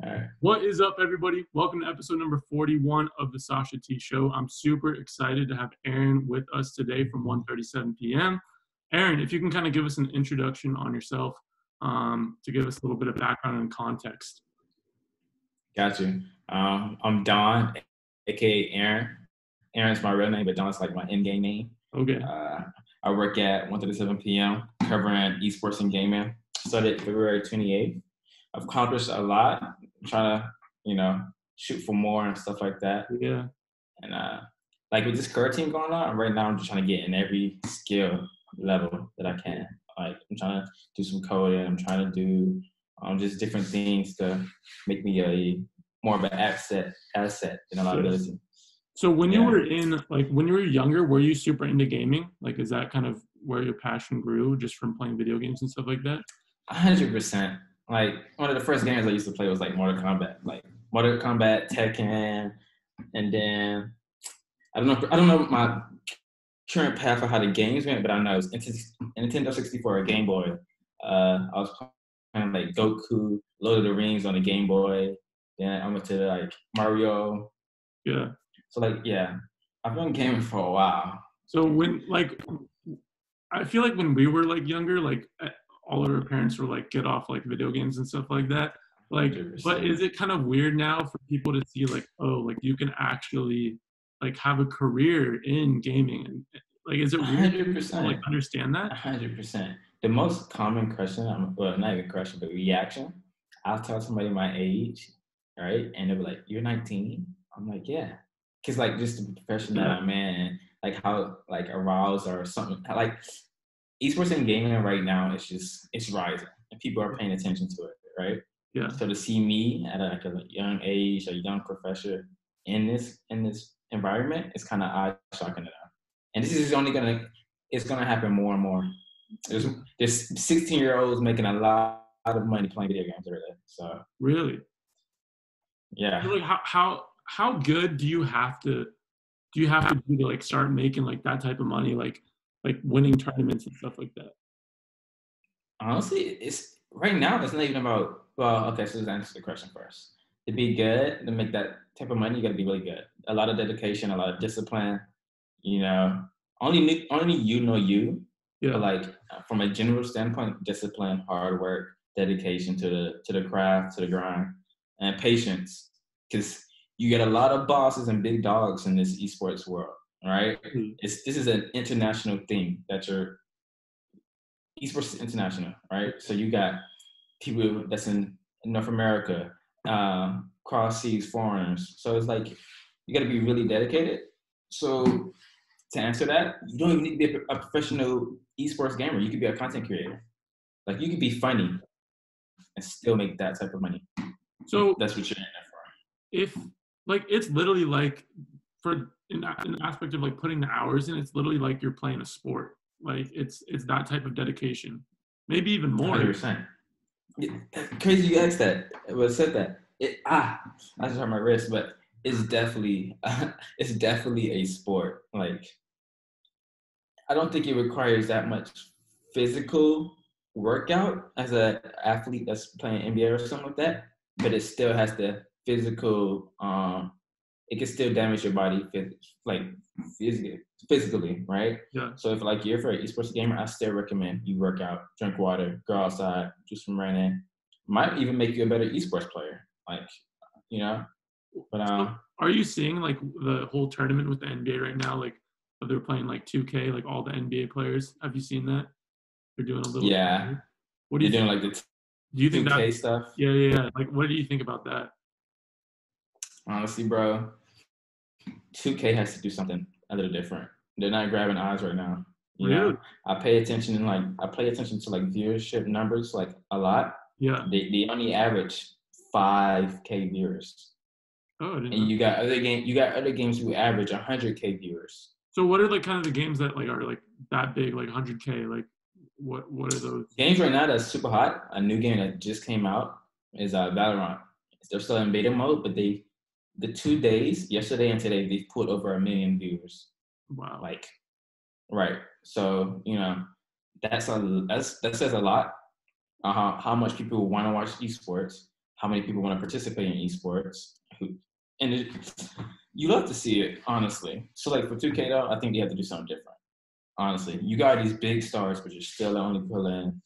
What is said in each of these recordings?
All right. What is up, everybody? Welcome to episode number 41 of the Sasha T Show. I'm super excited to have Aaron with us today from 1:37 p.m. Aaron, if you can kind of give us an introduction on yourself, to give us a little bit of background and context. Got you. I'm Don, aka Aaron. Aaron's my real name, but Don's like my in-game name. Okay. I work at 1:37 p.m. covering esports and gaming. Started February 28th. I've accomplished a lot. I'm trying to, shoot for more and stuff like that. Yeah. And like with this current team going on, right now I'm just trying to get in every skill level that I can. Like I'm trying to do some coding. I'm trying to do just different things to make me a more of an asset than a liability. So when you were when you were younger, were you super into gaming? Like, is that kind of where your passion grew, just from playing video games and stuff like that? 100%. Like one of the first games I used to play was like Mortal Kombat, Tekken, and then I don't know my current path of how the games went, but I know it was Nintendo 64 or Game Boy. I was playing like Goku, Lord of the Rings on the Game Boy. Then I went to like Mario. Yeah. So I've been gaming for a while. So I feel like when we were like younger, like all of our parents were like, get off like video games and stuff like that. Like, 100%. But is it kind of weird now for people to see like, oh, like you can actually like have a career in gaming? And like, is it weird 100%. to like understand that? 100%. The most common question, well, not even question, but reaction, I'll tell somebody my age, right? And they'll be like, you're 19? I'm like, yeah. Because like just the profession that I'm in, like how like aroused or something, like esports and gaming right now, it's rising and people are paying attention to it, right? Yeah. So to see me at a young age, a young professor in this environment, it's kind of eye-shocking to them. And this is it's gonna happen more and more. There's 16-year-olds making a lot of money playing video games every day. So really, yeah. So, like how good do you have to be to like start making like that type of money, like winning tournaments and stuff like that? Honestly, it's right now. It's not even about. Well, okay. So let's answer the question first. To be good, to make that type of money, you got to be really good. A lot of dedication, a lot of discipline. Only you know you. Yeah. But like from a general standpoint, discipline, hard work, dedication to the craft, to the grind, and patience. Because you get a lot of bosses and big dogs in this esports world, right? Mm-hmm. This is an international thing that you're. Esports is international, right? So you got people that's in North America, cross seas, foreigners. So it's like you got to be really dedicated. So to answer that, you don't even need to be a professional esports gamer. You could be a content creator. Like you could be funny and still make that type of money. So that's what you're in there for. If like it's literally like in the aspect of like putting the hours in, it's literally like you're playing a sport. Like it's that type of dedication, maybe even more. 100%. Crazy you asked that. Well, said that. I just hurt my wrist, but it's definitely a sport. Like I don't think it requires that much physical workout as an athlete that's playing NBA or something like that. But it still has the physical. It can still damage your body, physically, right? Yeah. So if like you're for an esports gamer, I still recommend you work out, drink water, go outside, do some running. Might even make you a better esports player, But so are you seeing like the whole tournament with the NBA right now? Like they're playing like 2K, like all the NBA players. Have you seen that? They're doing a little. Yeah. What do you think? Doing like the do you think 2K that stuff? Yeah. Like, what do you think about that? Honestly, bro, 2K has to do something a little different. They're not grabbing eyes right now. You know, I pay attention to like viewership numbers like a lot. Yeah. They only average 5K viewers. Oh, I didn't know. And you got other games who average 100K viewers. So what are like kind of the games that like are like that big, like 100K? Like what are those games right now that's super hot? A new game that just came out is Valorant. They're still in beta mode, but the 2 days, yesterday and today, they've put over 1 million viewers. Wow. Like, right. So, that says a lot. How much people want to watch esports, how many people want to participate in esports. You love to see it, honestly. So like for 2K though, I think they have to do something different. Honestly, you got these big stars, but you're still only pulling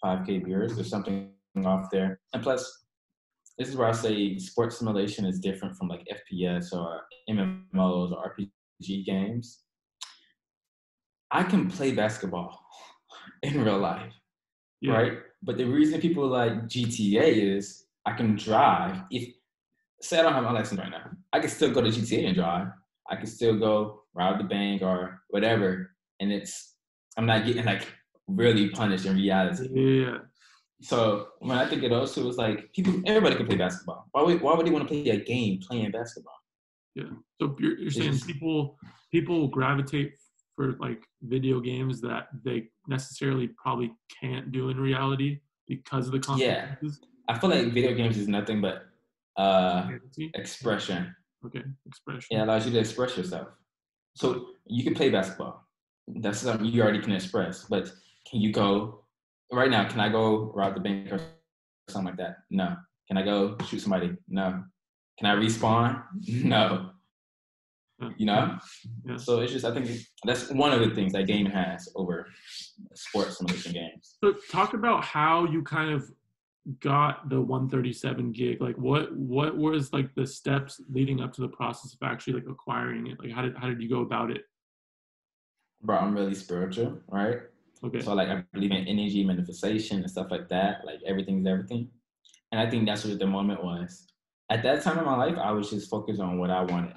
5K viewers. There's something off there. And plus, this is where I say sports simulation is different from like FPS or MMOs or RPG games. I can play basketball in real life, right? But the reason people like GTA is I can drive. If say I don't have my license right now, I can still go to GTA and drive. I can still go rob the bank or whatever, and I'm not getting like really punished in reality. Yeah. So when I think of those two, it's like everybody can play basketball. Why would they want to play a game playing basketball? Yeah. So you're saying people gravitate for like video games that they necessarily probably can't do in reality because of the consequences? Yeah. I feel like video games is nothing but expression. Okay, expression. Yeah, it allows you to express yourself. So you can play basketball. That's something you already can express. But can you go right now? Can I go rob the bank or something like that? No. Can I go shoot somebody? No. Can I respawn? No. You know? Yeah. So it's just, I think that's one of the things that game has over sports simulation games. So talk about how you kind of got the 137 gig. Like what was like the steps leading up to the process of actually like acquiring it? Like how did you go about it? Bro, I'm really spiritual, right? Okay. So like I believe in energy, manifestation, and stuff like that. Like everything's everything. And I think that's what the moment was. At that time in my life, I was just focused on what I wanted.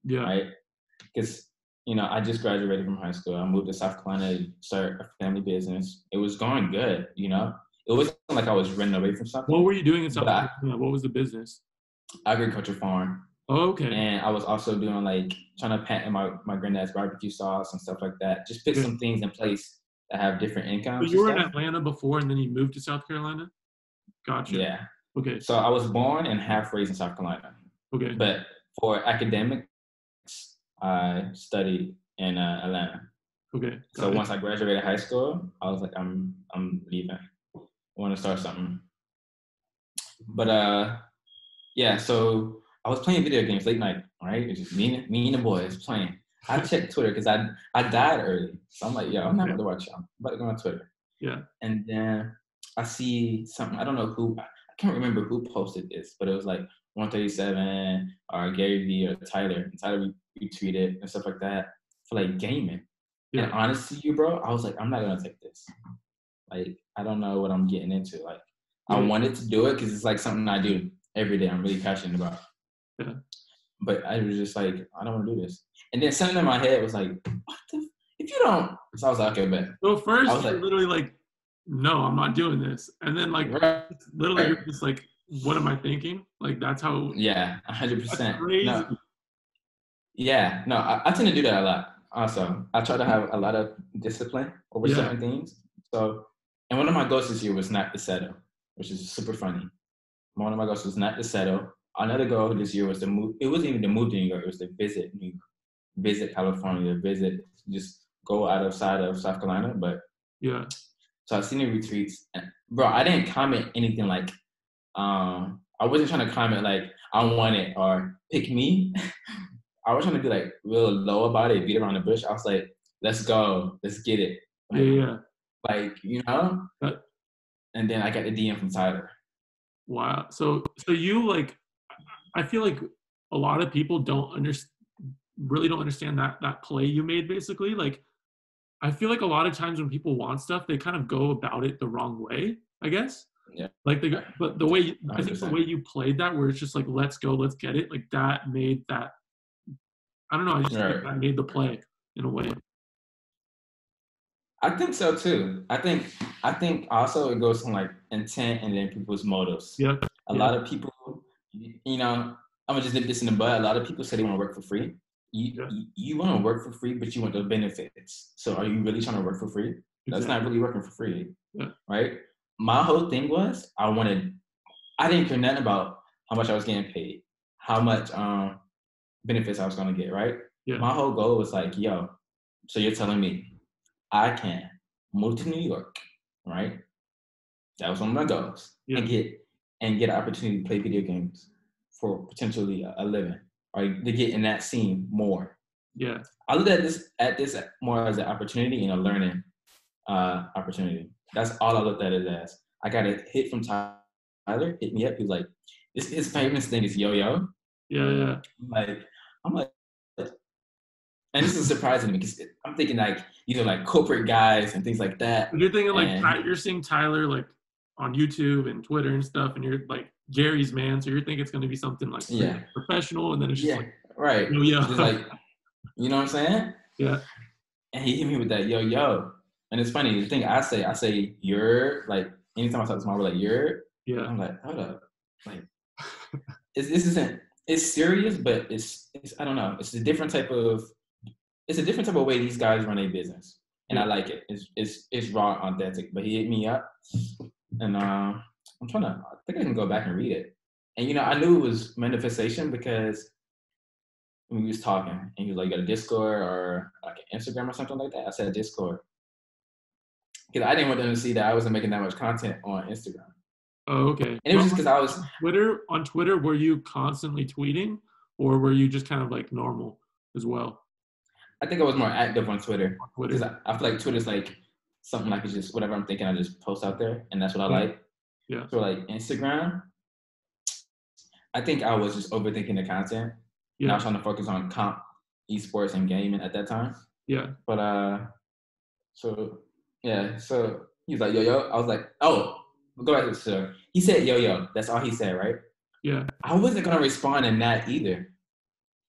Yeah. Right? Because, I just graduated from high school. I moved to South Carolina to start a family business. It was going good, It wasn't like I was running away from something. What were you doing in South Carolina? What was the business? Agriculture farm. Oh, okay. And I was also doing like trying to patent my granddad's barbecue sauce and stuff like that. Just put some things in place that have different incomes. So you were in Atlanta before and then you moved to South Carolina? Gotcha. Yeah. Okay. So I was born and half raised in South Carolina. Okay. But for academics, I studied in Atlanta. Okay. So once I graduated high school, I was like, I'm leaving. I want to start something. But yeah, so I was playing video games late night, right? It's just me and the boys playing. I checked Twitter because I died early. So I'm like, I'm not about to watch y'all. I'm about to go on Twitter. Yeah. And then I see something, I don't know who, I can't remember who posted this, but it was like 137 or Gary Vee or Tyler. And Tyler retweeted and stuff like that for like gaming. Yeah. And honestly, bro, I was like, I'm not gonna take this. Like, I don't know what I'm getting into. Like, I wanted to do it because it's like something I do every day. I'm really passionate about. Yeah. But I was just like, I don't want to do this. And then something in my head was like, what the? If you don't, so I was like, okay, bet. So first, you're literally like, no, I'm not doing this. And then like, literally, you're just like, what am I thinking? Like, that's how. Yeah, 100%. That's crazy. No. Yeah, no, I tend to do that a lot. Also, I try to have a lot of discipline over certain things. So, and one of my goals this year was not to settle, which is super funny. One of my goals was not to settle. Another goal this year was to move. It wasn't even to move to New York. It was to visit California, just go outside of South Carolina. But yeah. So I've seen the retweets, and bro, I didn't comment anything like, I wasn't trying to comment like I want it or pick me. I was trying to be like real low about it, beat around the bush. I was like, let's go, let's get it. Like, like and then I got the DM from Tyler. Wow. So you like, I feel like a lot of people really don't understand that play you made basically. Like, I feel like a lot of times when people want stuff, they kind of go about it the wrong way, I guess. Yeah. Like but the way, I think the way you played that, where it's just like, let's go, let's get it. Like that made that, I don't know. I just think that made the play in a way. I think so too. I think also it goes from like intent and then people's motives. Yep. A lot of people, I'm gonna just nip this in the bud. A lot of people say they want to work for free. You want to work for free, but you want the benefits. So are you really trying to work for free? That's not really working for free, right? My whole thing was I didn't care nothing about how much I was getting paid, how much benefits I was gonna get, right? Yeah. My whole goal was like, so you're telling me I can move to New York, right? That was one of my goals, and get and get an opportunity to play video games for potentially a living, or to get in that scene more. Yeah. I look at this more as an opportunity and a learning opportunity. That's all I looked at it as. I got a hit from Tyler, hit me up. He was like, his famous thing is yo-yo. Yeah. I'm like, and this is surprising to me because I'm thinking like these are like corporate guys and things like that. You're thinking like you're seeing Tyler like on YouTube and Twitter and stuff, and you're like Gary's man, so you're thinking it's going to be something like professional, and then it's just like right, yo. Just like, you know what I'm saying? Yeah. And he hit me with that yo. And it's funny, the thing I say you're, like anytime I talk to someone, we're like you're. Yeah. I'm like, hold up, like it's serious, but it's I don't know. It's a different type of way these guys run a business, and I like it. It's raw, authentic. But he hit me up, and I think I can go back and read it. And I knew it was manifestation because when we was talking, and he was like, "You got a Discord or like an Instagram or something like that?" I said Discord because I didn't want them to see that I wasn't making that much content on Instagram. Oh, okay. And it was just because I was on Twitter. Were you constantly tweeting, or were you just kind of like normal as well? I think I was more active on Twitter because I feel like Twitter's like something like it's just whatever I'm thinking, I just post out there, and that's what I like. Yeah. So like Instagram, I think I was just overthinking the content. Yeah. And I was trying to focus on comp, esports, and gaming at that time. Yeah. But so he was like yo. I was like, oh, go back to the show. He said yo. That's all he said, right? Yeah. I wasn't gonna respond in that either.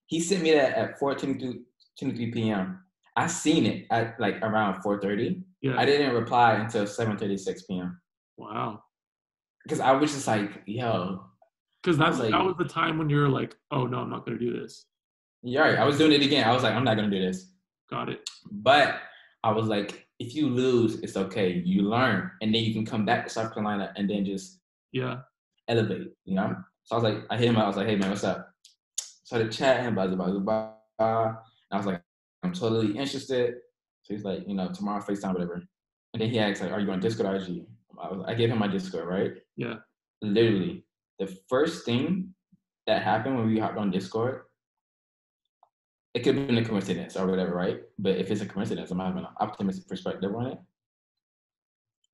He sent me that at 4:23 p.m. I seen it at like around 4:30. Yeah. I didn't reply until 7:36 p.m. Wow. Because I was just like, yo. Because that was the time when you're like, oh no, I'm not gonna do this. Yeah, right. I was doing it again. I was like, I'm not gonna do this. Got it. But I was like, if you lose, it's okay. You learn, and then you can come back to South Carolina and then just elevate. So I was like, I hit him up. I was like, hey man, what's up? Started chatting, blah. And I was like, I'm totally interested. So he's like, tomorrow FaceTime, whatever. And then he asked, like, are you on Discord or IG? I gave him my Discord, right? Yeah. Literally, the first thing that happened when we hopped on Discord, it could have been a coincidence or whatever, right? But if it's a coincidence, I'm having an optimistic perspective on it.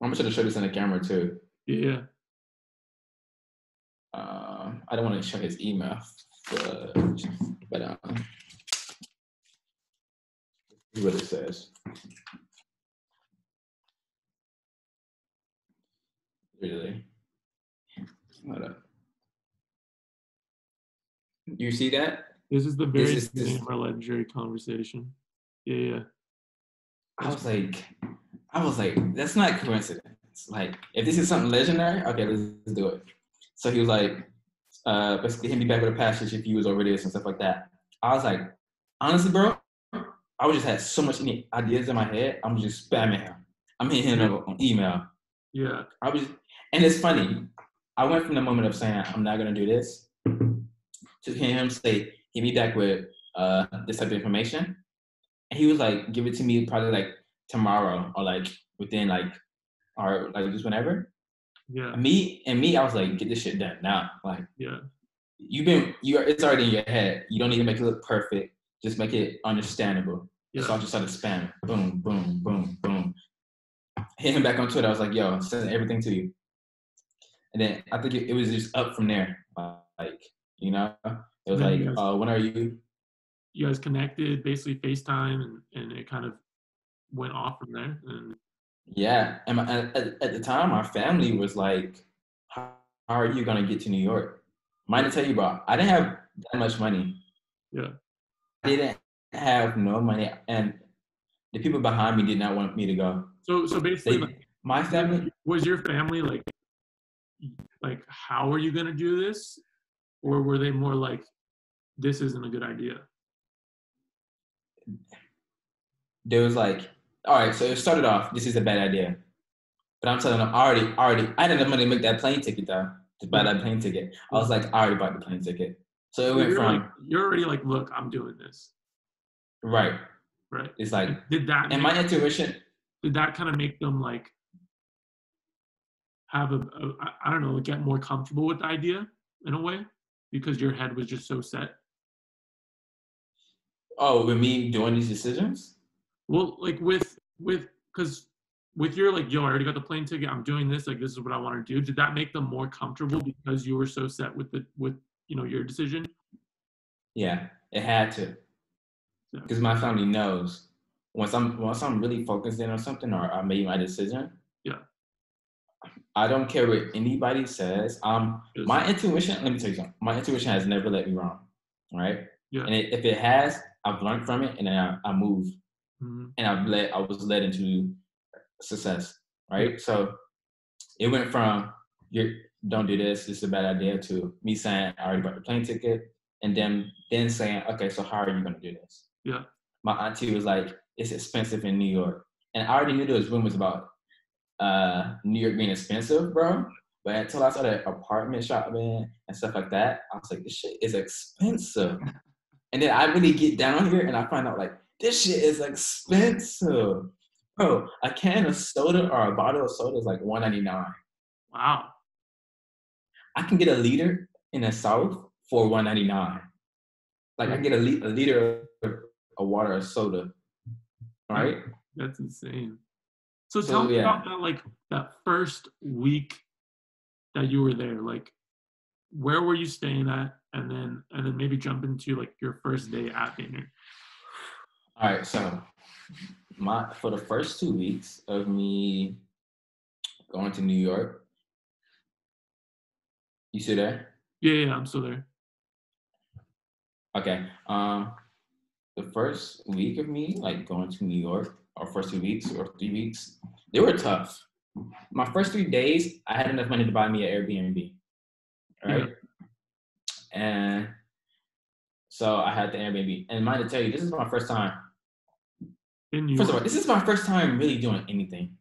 I'm just going to show this on the camera too. Yeah. I don't want to show his email, but see what it says. Really? Hold up. You see that? This is the very beginning of our legendary conversation. Yeah. I was like, that's not coincidence. Like, if this is something legendary, okay, let's do it. So he was like, basically hit me back with a passage if you was over this and stuff like that. I was like, honestly, bro, I would just had so much ideas in my head. I'm just spamming him. I'm hitting him up on email. Yeah. And it's funny. I went from the moment of saying I'm not gonna do this to him say, hit me back with this type of information. And he was like, give it to me probably like tomorrow or like within like, or like just whenever. Yeah. Me, I was like, get this shit done now. Like, yeah. It's already in your head. You don't need to make it look perfect. Just make it understandable. Yeah. So I just started spamming. Boom, boom, boom, boom. Hit him back on Twitter. I was like, yo, send everything to you. And then I think it was just up from there. Like, it was like, when are you? You guys connected, basically FaceTime, and it kind of went off from there. And yeah, and at the time, my family was like, how are you going to get to New York? Mind to tell you, bro, I didn't have that much money. Yeah. I didn't have no money, and the people behind me did not want me to go. So basically, my family. Was your family like, how are you going to do this? Or were they more like, this isn't a good idea? There was like, all right, so it started off, this is a bad idea. But I'm telling them, I didn't have money to make that plane ticket though, to buy that plane ticket. I was like, I already bought the plane ticket. So it went from. You're already like, look, I'm doing this. Right. Right. It's like, did that and my intuition. Did that kind of make them like, have I don't know, get more comfortable with the idea in a way because your head was just so set? Oh, with me doing these decisions? Well, like because with your like, yo, I already got the plane ticket. I'm doing this. Like, this is what I want to do. Did that make them more comfortable because you were so set with your decision? Yeah, it had to. Yeah. Because my family knows once I'm really focused in on something or I made my decision, Yeah. I don't care what anybody says. My intuition. Let me tell you something. My intuition has never let me wrong, right? Yeah. And if it has, I've learned from it, and then I move, and I was led into success, right? Yeah. So it went from you don't do this, this is a bad idea, to me saying I already bought the plane ticket, and then saying, okay, so how are you gonna do this? Yeah. My auntie was like, it's expensive in New York, and I already knew there was rumors about New York being expensive, bro. But until I started apartment shopping and stuff like that, I was like, this shit is expensive. And then I really get down here and I find out like this shit is expensive. Bro, a can of soda or a bottle of soda is like $1.99. Wow. I can get a liter in the South for $1.99. Like I get a liter of water or soda, right? That's insane. So tell me about that, like that first week that you were there. Like, where were you staying at, and then maybe jump into like your first day at Vayner. All right, so for the first 2 weeks of me going to New York, you still there? Yeah, I'm still there. Okay. The first week of me like going to New York, or first 2 weeks or 3 weeks, they were tough. My first 3 days, I had enough money to buy me an Airbnb, right? Yeah. And so I had the Airbnb. And mind to tell you, this is my first time. In New York. First of all, this is my first time really doing anything.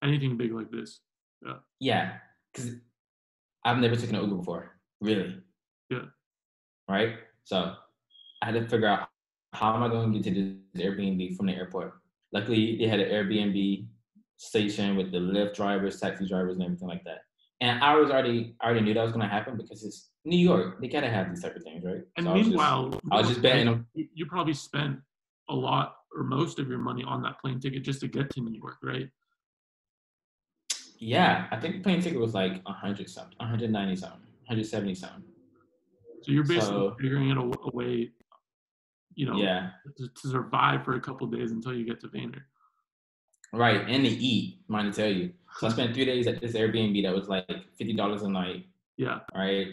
Anything big like this. Yeah. Yeah, because I've never taken an Uber before, really. Yeah. Right? So I had to figure out how am I going to get to this Airbnb from the airport. Luckily, they had an Airbnb station with the Lyft drivers, taxi drivers, and everything like that. And I already knew that was going to happen because it's New York. They gotta have these type of things, right? And so meanwhile, I was just betting them. You probably spent a lot or most of your money on that plane ticket just to get to New York, right? Yeah, I think the plane ticket was like 100 something, 190 something, 170 something. So you're basically figuring out a way, yeah, to survive for a couple of days until you get to Vayner. Right, and to eat, mind to tell you. So I spent 3 days at this Airbnb that was like $50 a night. Yeah. Right.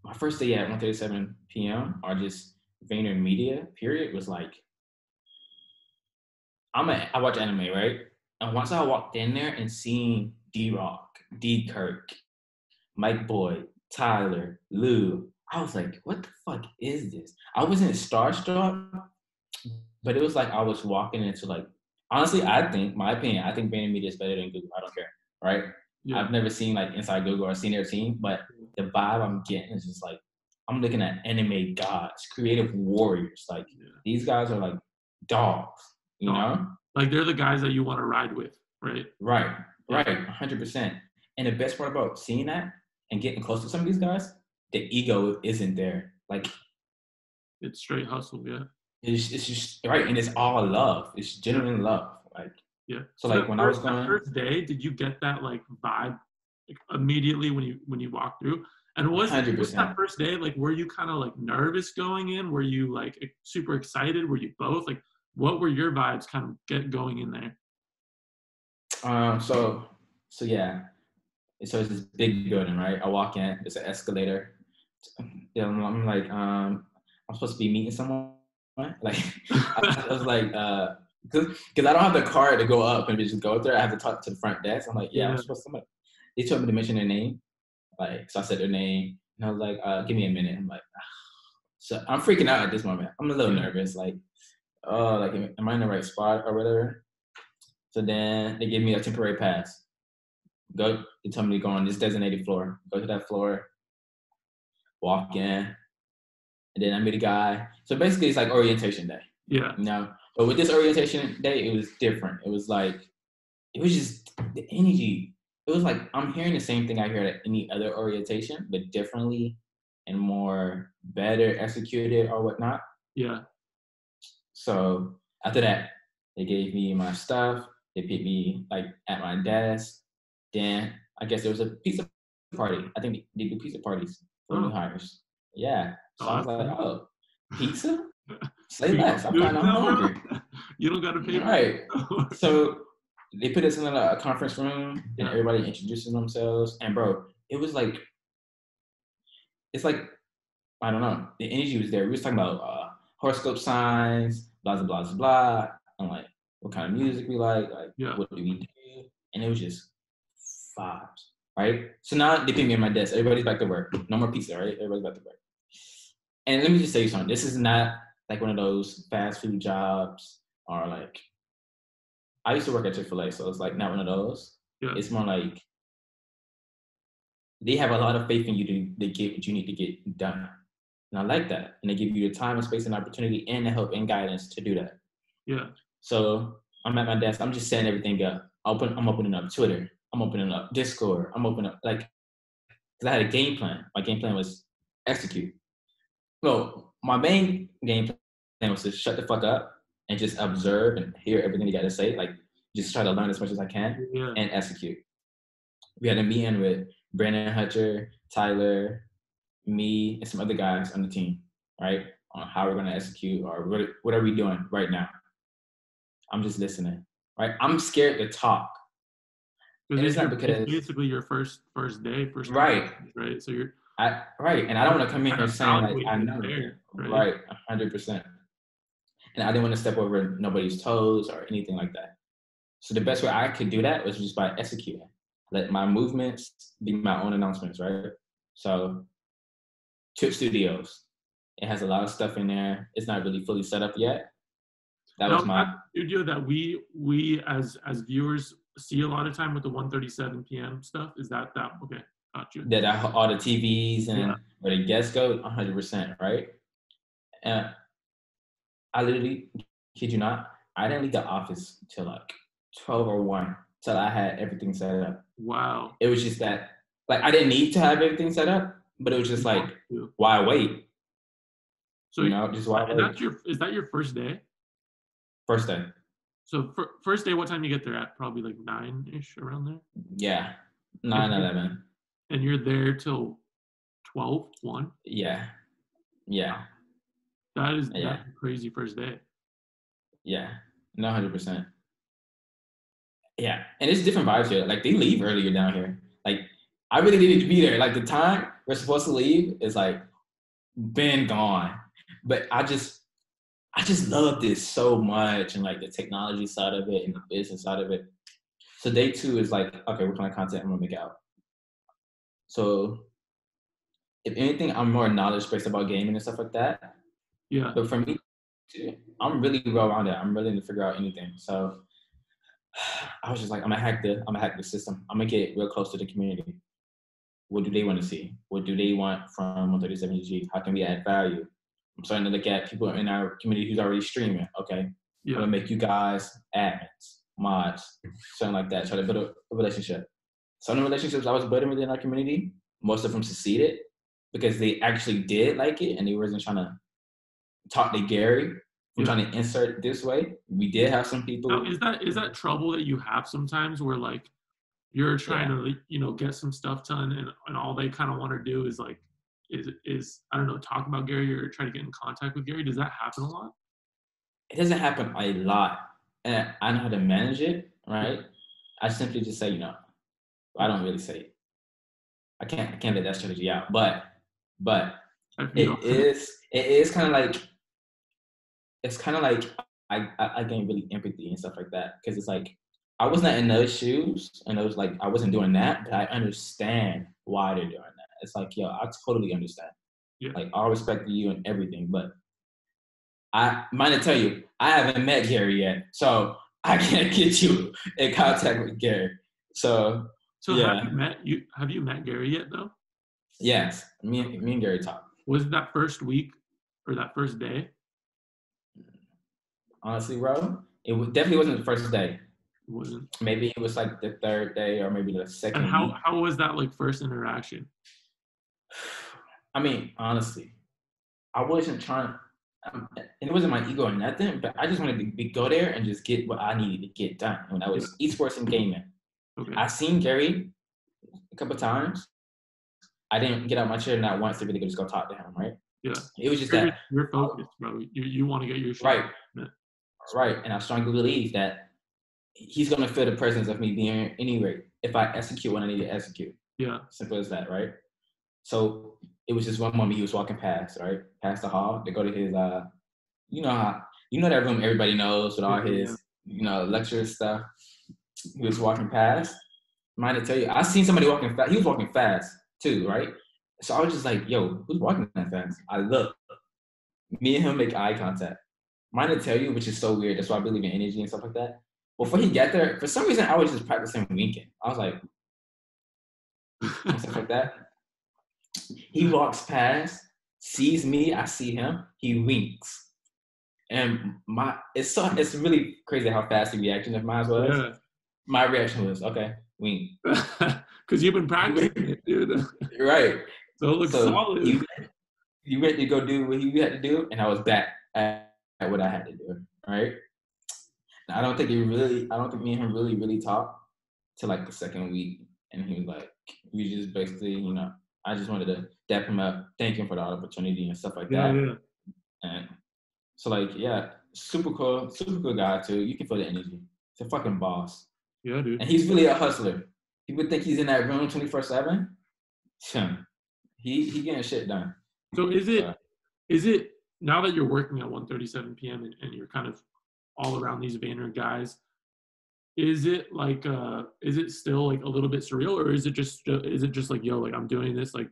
My first day at 1:37 p.m. or just Vayner Media period was like, I watch anime, right? And once I walked in there and seeing D-Rock, D Kirk, Mike Boyd, Tyler, Lou, I was like, what the fuck is this? I wasn't starstruck, but it was like I was walking into like, honestly, my opinion, I think Vayner Media is better than Google. I don't care, right? Yeah. I've never seen like inside Google or seen their team, but the vibe I'm getting is just like, I'm looking at anime gods, creative warriors. Like these guys are like dogs, you know? Like they're the guys that you want to ride with, right? Right, 100%. And the best part about seeing that and getting close to some of these guys, the ego isn't there. Like it's straight hustle, yeah. It's just right, and it's all love. It's genuine love, like So like when I was going first day, did you get that like vibe like, immediately when you walked through? And was that first day like were you kind of like nervous going in? Were you like super excited? Were you both like? What were your vibes kind of get going in there? So yeah. So it's this big building, right? I walk in, it's an escalator. Yeah, I'm like, I'm supposed to be meeting someone. Like I was like, because I don't have the card to go up and just go up there. I have to talk to the front desk. I'm like, I'm supposed to. They told me to mention their name, like so I said their name, and I was like, give me a minute. I'm like, so I'm freaking out at this moment. I'm a little nervous, like, like am I in the right spot or whatever? So then they gave me a temporary pass. They told me to go on this designated floor. Go to that floor, walk in, and then I meet a guy. So basically, it's like orientation day. Yeah. You know, but with this orientation day, it was different. It was just the energy it was like I'm hearing the same thing I hear at any other orientation, but differently and more better executed or whatnot. Yeah. So after that, they gave me my stuff. They put me like at my desk. Then I guess there was a pizza party. I think they do pizza parties for new hires. Yeah. So I was like, oh, pizza? Say less. I'm kind of hungry. You don't got to pay. Right. So they put us in a conference room and everybody introduces themselves. And bro, it was like, it's like, I don't know. The energy was there. We was talking about horoscope signs, blah, blah, blah, blah. I'm like, what kind of music we like what do we do? And it was just vibes, right? So now they put me at my desk. Everybody's back to work. No more pizza, right? Everybody's back to work. And let me just tell you something. This is not like one of those fast food jobs or like, I used to work at Chick-fil-A, so it's like not one of those. Yeah. It's more like they have a lot of faith in you to get what you need to get done. And I like that. And they give you the time and space and opportunity and the help and guidance to do that. Yeah. So I'm at my desk. I'm just setting everything up. I'm opening up Twitter. I'm opening up Discord. I'm opening up, like, because I had a game plan. My game plan was execute. Well, my main game plan was to shut the fuck up and just observe and hear everything you got to say. Like, just try to learn as much as I can and execute. We had a meeting with Brandon Hutcher, Tyler, me, and some other guys on the team, right? On how we're going to execute or what are we doing right now. I'm just listening, right? I'm scared to talk. It's basically your first day, right? Right. So you're right, and I don't want to come in here saying like I know, right? 100%. And I didn't want to step over nobody's toes or anything like that. So the best way I could do that was just by executing. Let my movements be my own announcements, right? So Twitch Studios, it has a lot of stuff in there. It's not really fully set up yet. That was my studio that we as viewers see a lot of time with the 137pm stuff. Is that okay? Got you. That all the TVs and where the guests go, 100%, right? And I literally, kid you not, I didn't leave the office till like 12 or 1 till I had everything set up. Wow. It was just that, like, I didn't need to have everything set up, but it was just like, why wait? So, just why wait? Is that your first day? First day. So first day, what time you get there at? Probably like 9-ish, around there? Yeah, 9, 11. And you're there till 12, 1? Yeah. That's a crazy first day. Yeah, no, 100%. Yeah, and it's different vibes here. Like, they leave earlier down here. Like, I really needed to be there. Like, the time we're supposed to leave is like been gone. But I just love this so much, and like the technology side of it and the business side of it. So day 2 is like, okay, what kind of content I'm gonna make out? So if anything, I'm more knowledge based about gaming and stuff like that. Yeah. But for me, I'm really well rounded. I'm really to figure out anything. So I was just like, I'm gonna hack the system. I'm gonna get real close to the community. What do they want to see? What do they want from 137G? How can we add value? I'm starting to look at people in our community who's already streaming. Okay, I'm gonna make you guys admins, mods, something like that. Try to build a relationship. Some of the relationships I was building within our community, most of them succeeded because they actually did like it and they wasn't trying to talk to Gary. I'm trying to insert this way. We did have some people. Now, is that trouble that you have sometimes where like you're trying to get some stuff done and all they kind of want to do is like is I don't know, talk about Gary or try to get in contact with Gary? Does that happen a lot? It doesn't happen a lot, and I know how to manage it. Right? I simply just say, I don't really say it. I can't let that strategy out, but it is kind of like. It's kind of like I gain really empathy and stuff like that because it's like I was not in those shoes and it was like I wasn't doing that, but I understand why they're doing that. It's like, yo, I totally understand. Yeah. Like, I respect you and everything, but I might tell you, I haven't met Gary yet, so I can't get you in contact with Gary. So yeah. Have you met Gary yet though? Yes, me and Gary talked. Was it that first week or that first day? Honestly, bro, it definitely wasn't the first day. wasn't. Maybe it was like the third day or maybe the second And week. how was that like first interaction? I mean, honestly, I wasn't trying. And it wasn't my ego or nothing, but I just wanted to go there and just get what I needed to get done. When I was esports and gaming, Okay. I seen Gary a couple times. I didn't get out my chair not once to really just go talk to him, right? Yeah. It was just that you're focused, bro. You want to get your shit right, done. right. And I strongly believe that he's gonna feel the presence of me being here anyway if I execute what I need to execute. Yeah. Simple as that, right? So it was just one moment he was walking past, right? Past the hall to go to his you know that room everybody knows with all his lecture stuff. He was walking past. Mind to tell you, I seen somebody walking fast. He was walking fast too, right? So I was just like, yo, who's walking that fast? I look. Me and him make eye contact. Mind to tell you, which is so weird. That's why I believe in energy and stuff like that. Before he got there, for some reason, I was just practicing winking. I was like, and stuff like that. He walks past, sees me, I see him, he winks. And it's really crazy how fast the reaction of mine was. Yeah. My reaction was, okay, wink. Because you've been practicing it, dude. Right. So it looks solid. He went to go do what he had to do, and I was back at what I had to do, right? I don't think me and him really talked till like the second week. And he was like, we just basically, I just wanted to dap him up, thank him for the opportunity and stuff like that. Yeah. And so like, yeah, super cool guy too. You can feel the energy. He's a fucking boss. Yeah, dude. And he's really a hustler. People think he's in that room 24/7. He getting shit done. So is it now that you're working at 1:37 p.m. and you're kind of all around these Vayner guys, is it like is it still like a little bit surreal, or is it just like, yo, like I'm doing this like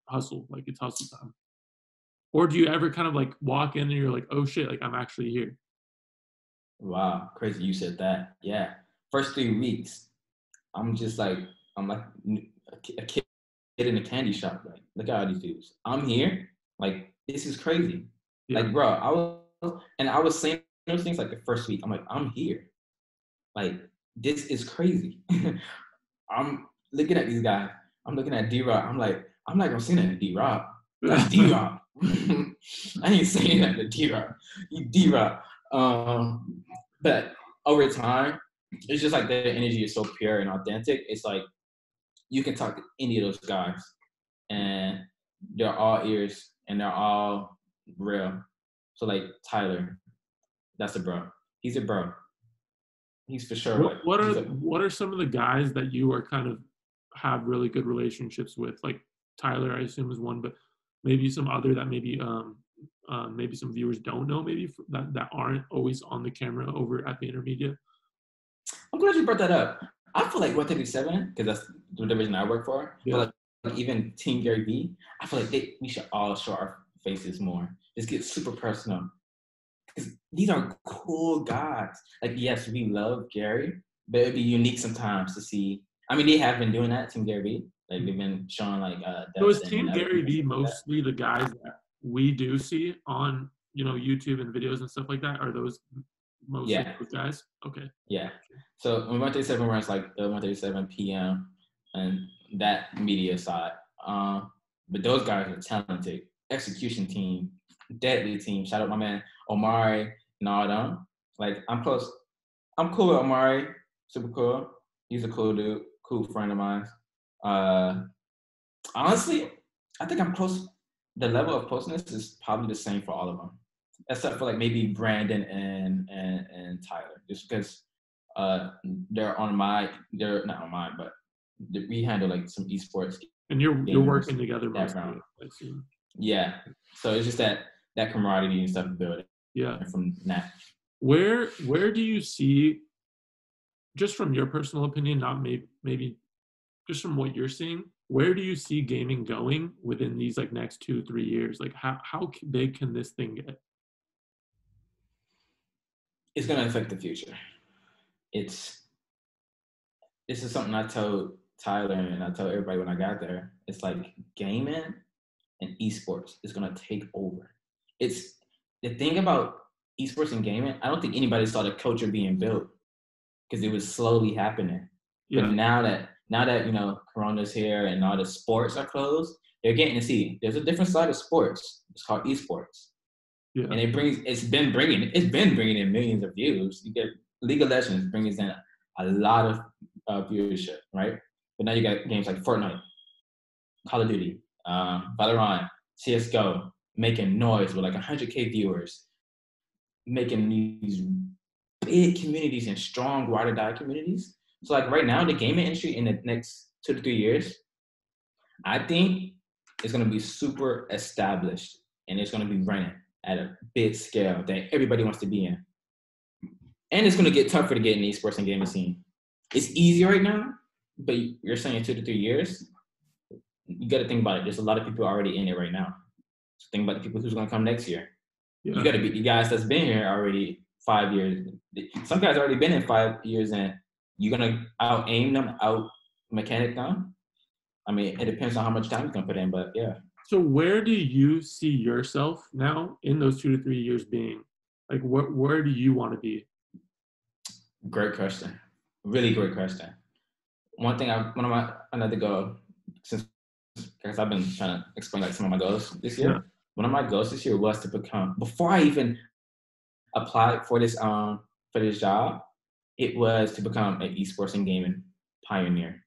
hustle, like it's hustle time? Or do you ever kind of like walk in and you're like, oh shit, like I'm actually here? Wow, crazy you said that. Yeah. First 3 weeks, I'm like a kid in a candy shop. Like, look at all these dudes. I'm here. Like, this is crazy. Yeah. Like, bro, I was saying those things like the first week. I'm like, I'm here. Like, this is crazy. I'm looking at these guys. I'm looking at D-Rock. I'm like, I'm not gonna say that to D-Rock. That's D-Rock. I ain't saying that to D-Rock. You D-Rock. But over time, it's just like their energy is so pure and authentic. It's like you can talk to any of those guys, and they're all ears and they're all real. So like Tyler, that's a bro. He's a bro. He's for sure. What are some of the guys that you are kind of have really good relationships with? Like Tyler, I assume, is one, but maybe some other that maybe some viewers don't know, maybe that aren't always on the camera over at VaynerMedia. I'm glad you brought that up. I feel like 137, because that's the division I work for. Yeah. But like even Team Gary V, I feel like we should all show our faces more. Just get super personal. Because these are cool guys. Like, yes, we love Gary, but it'd be unique sometimes to see. I mean, they have been doing that, Team Gary V. Like, they've been showing like. So is Team Gary V mostly the guys that we do see on YouTube and videos and stuff like that? Are those mostly those guys? Okay. Yeah. So when 137 runs like the 137pm and that media side, but those guys are talented. Execution team, deadly team. Shout out my man Omari and all them. Like, I'm close. I'm cool with Omari. Super cool. He's a cool dude. Cool friend of mine. Honestly, I think I'm close. The level of closeness is probably the same for all of them, except for like maybe Brandon and Tyler, just because they're not on mine, but we handle like some esports. And you're working together mostly, I assume. Yeah. So it's just that camaraderie and stuff building. Yeah. From that. Where do you see, just from your personal opinion, not maybe just from what you're seeing, where do you see gaming going within these like next 2-3 years? Like how big can this thing get? It's gonna affect the future. This is something I told Tyler and I told everybody when I got there. It's like gaming and esports is gonna take over. It's the thing about esports and gaming. I don't think anybody saw the culture being built because it was slowly happening. Yeah. But now that you know Corona's here and all the sports are closed, they're getting to see there's a different side of sports. It's called esports, Yeah. and it's been bringing in millions of views. You get League of Legends brings in a lot of viewership, right? But now you got games like Fortnite, Call of Duty, Valorant, CS:GO, making noise with like 100K viewers, making these big communities and strong ride or die communities. So like right now, the gaming industry in the next 2 to 3 years, I think it's gonna be super established and it's gonna be running at a big scale that everybody wants to be in. And it's gonna get tougher to get in the esports and gaming scene. It's easy right now, but you're saying 2 to 3 years, you gotta think about it. There's a lot of people already in it right now. So think about the people who's gonna come next year. Yeah. You gotta be the guys that's been here already 5 years. Some guys already been in 5 years, and you're gonna out aim them, out mechanic them. I mean, it depends on how much time you can put in, but yeah. So where do you see yourself now in those 2 to 3 years being? Like, where do you want to be? Great question. Really great question. Another goal, since because I've been trying to explain like some of my goals this year. Yeah. One of my goals this year was to become, before I even applied for this job, it was to become an esports and gaming pioneer.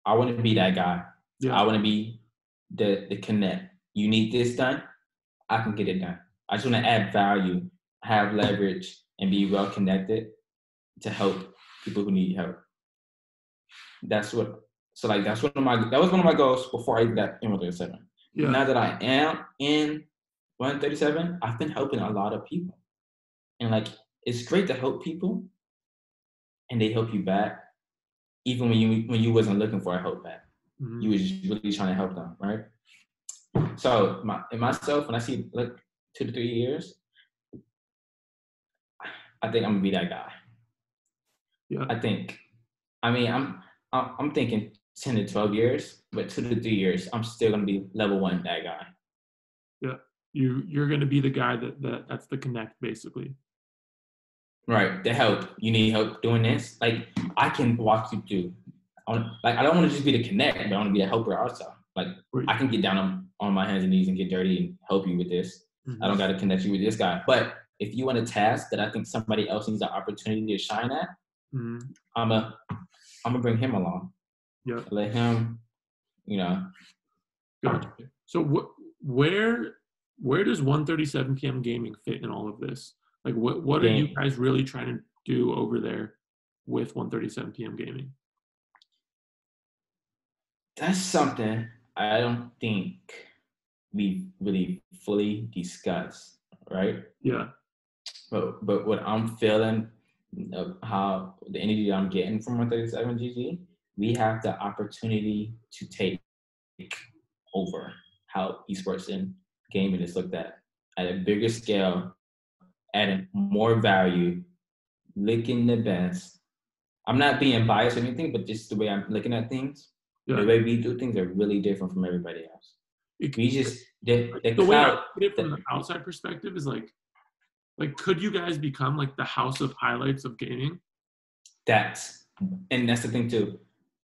I want to be that guy. Yeah. I want to be the connect. You need this done, I can get it done. I just want to add value, have leverage, and be well connected to help people who need help. That was one of my goals before I even got in 137. Yeah. Now that I am in 137, I've been helping a lot of people. And like, it's great to help people and they help you back, even when you wasn't looking for a help back. Mm-hmm. You was just really trying to help them, right? So myself, when I see like 2 to 3 years, I think I'm gonna be that guy. Yeah. I'm thinking 10 to 12 years, but 2 to 3 years, I'm still gonna be level 1 that guy. Yeah. You're gonna be the guy that's the connect, basically. Right, the help. You need help doing this. Like, I can walk you through. I don't want to just be the connect, but I want to be a helper also. Like, I can get down on my hands and knees and get dirty and help you with this. Mm-hmm. I don't got to connect you with this guy. But if you want a task that I think somebody else needs an opportunity to shine at, mm-hmm. I'm gonna bring him along. Yeah. Let him, Gotcha. So where does 137pm gaming fit in all of this? Like, what are you guys really trying to do over there with 137pm gaming? That's something I don't think we really fully discussed, right? Yeah. But what I'm feeling, how the energy I'm getting from 137GG, we have the opportunity to take over how esports and gaming is looked at a bigger scale, adding more value, looking the best. I'm not being biased or anything, but just the way I'm looking at things, the way we do things are really different from everybody else. We just the way I put it from the outside perspective is like could you guys become like the house of highlights of gaming? That's the thing too.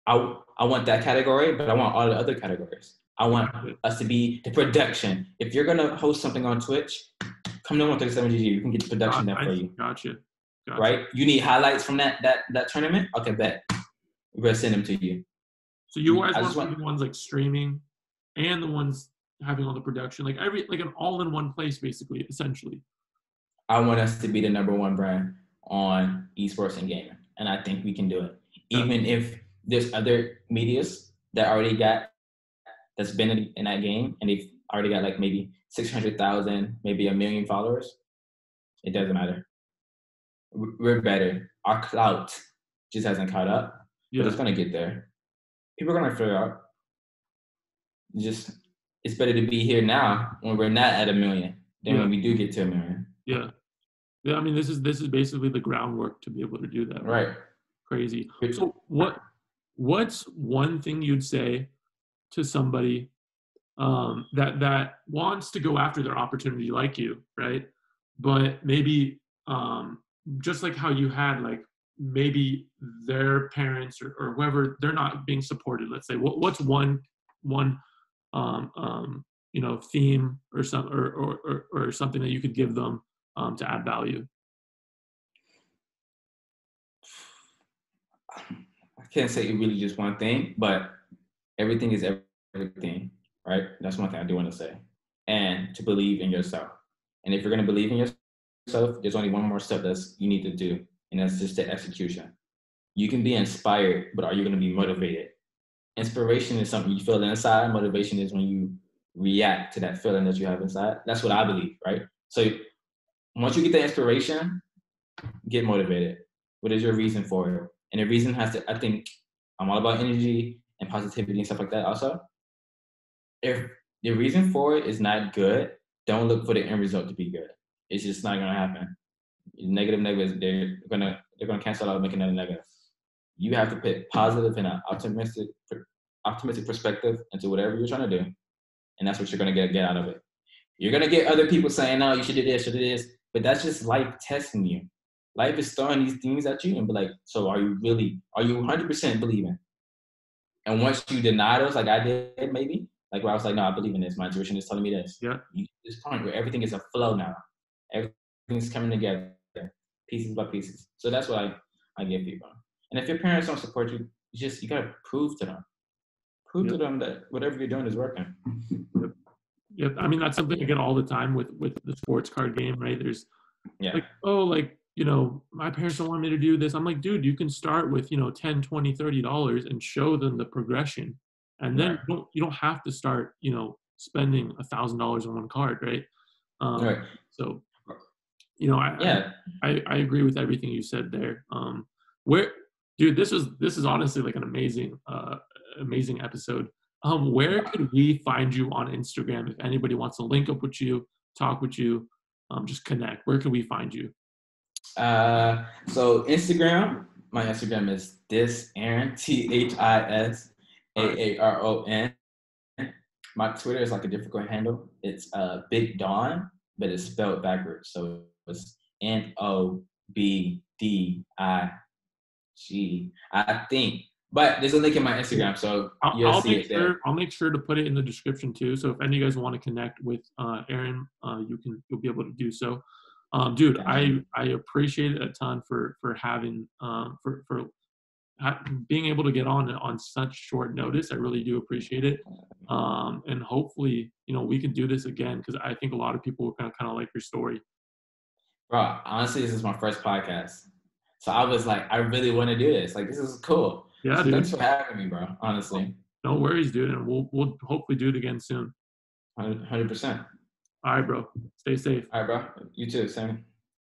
I want that category, but I want all the other categories. I want us to be the production. If you're gonna host something on Twitch, come to 137GG. You can get the production done for you. Gotcha. Right? You need highlights from that tournament? Okay, bet. We're gonna send them to you. So you guys want to be the ones like streaming and the ones having all the production, like an all-in-one place, basically, essentially. I want us to be the number 1 brand on esports and gaming, and I think we can do it. Even if there's other medias that's been in that game, and they've already got like maybe 600,000, maybe 1 million followers, it doesn't matter. We're better. Our clout just hasn't caught up, but it's gonna get there. People are gonna figure out. It's better to be here now when we're not at 1 million than when we do get to 1 million. Yeah. I mean, this is basically the groundwork to be able to do that. Right. Crazy. So what's one thing you'd say to somebody that wants to go after their opportunity like you, right? But maybe just like how you had like maybe their parents or whoever, they're not being supported. Let's say, what's one theme or something that you could give them to add value? I can't say it really just one thing, but everything is everything, right? That's one thing I do want to say. And to believe in yourself. And if you're going to believe in yourself, there's only one more step that you need to do, and that's just the execution. You can be inspired, but are you going to be motivated? Inspiration is something you feel inside. Motivation is when you react to that feeling that you have inside. That's what I believe, right? So once you get the inspiration, get motivated. What is your reason for it? And the reason has to, I think, I'm all about energy and positivity and stuff like that also. If the reason for it is not good, don't look for the end result to be good. It's just not gonna happen. Negatives, they're gonna cancel out, making another negative. You have to put positive and an optimistic perspective into whatever you're trying to do, and that's what you're gonna get out of it. You're gonna get other people saying, "No, you should do this, should do this," but that's just life testing you. Life is throwing these things at you and be like, "So are you 100% believing?" And once you deny those, like I did, maybe, like where I was like, "No, I believe in this. My intuition is telling me this." Yeah. You get to this point where everything is a flow now. Everything's coming together, pieces by pieces. So that's what I give people. And if your parents don't support you, you gotta prove to them. Prove to them that whatever you're doing is working. Yep. I mean, that's something I get all the time with the sports card game, right? There's my parents don't want me to do this. I'm like, dude, you can start with, $10, $20, $30 and show them the progression. And then you don't have to start, spending $1,000 on one card, right? Right. So, I agree with everything you said there. Dude, this is honestly like an amazing episode. Where could we find you on Instagram if anybody wants to link up with you, talk with you, just connect? Where can we find you? So Instagram, my Instagram is this Aaron, ThisAaron. My Twitter is like a difficult handle. It's Big Dawn, but it's spelled backwards. So it's NOBDIG, I think. But there's a link in my Instagram, so you'll see it there. I'll make sure to put it in the description too. So if any of you guys want to connect with Aaron, you'll be able to do so. Dude, I appreciate it a ton for having being able to get on such short notice. I really do appreciate it. And hopefully, we can do this again because I think a lot of people will kind of like your story. Bro, honestly, this is my first podcast. So I was like, I really want to do this. Like, this is cool. Yeah, so dude. Thanks for having me, bro. Honestly. No worries, dude. And we'll hopefully do it again soon. 100%. All right, bro. Stay safe. All right, bro. You too, Sammy.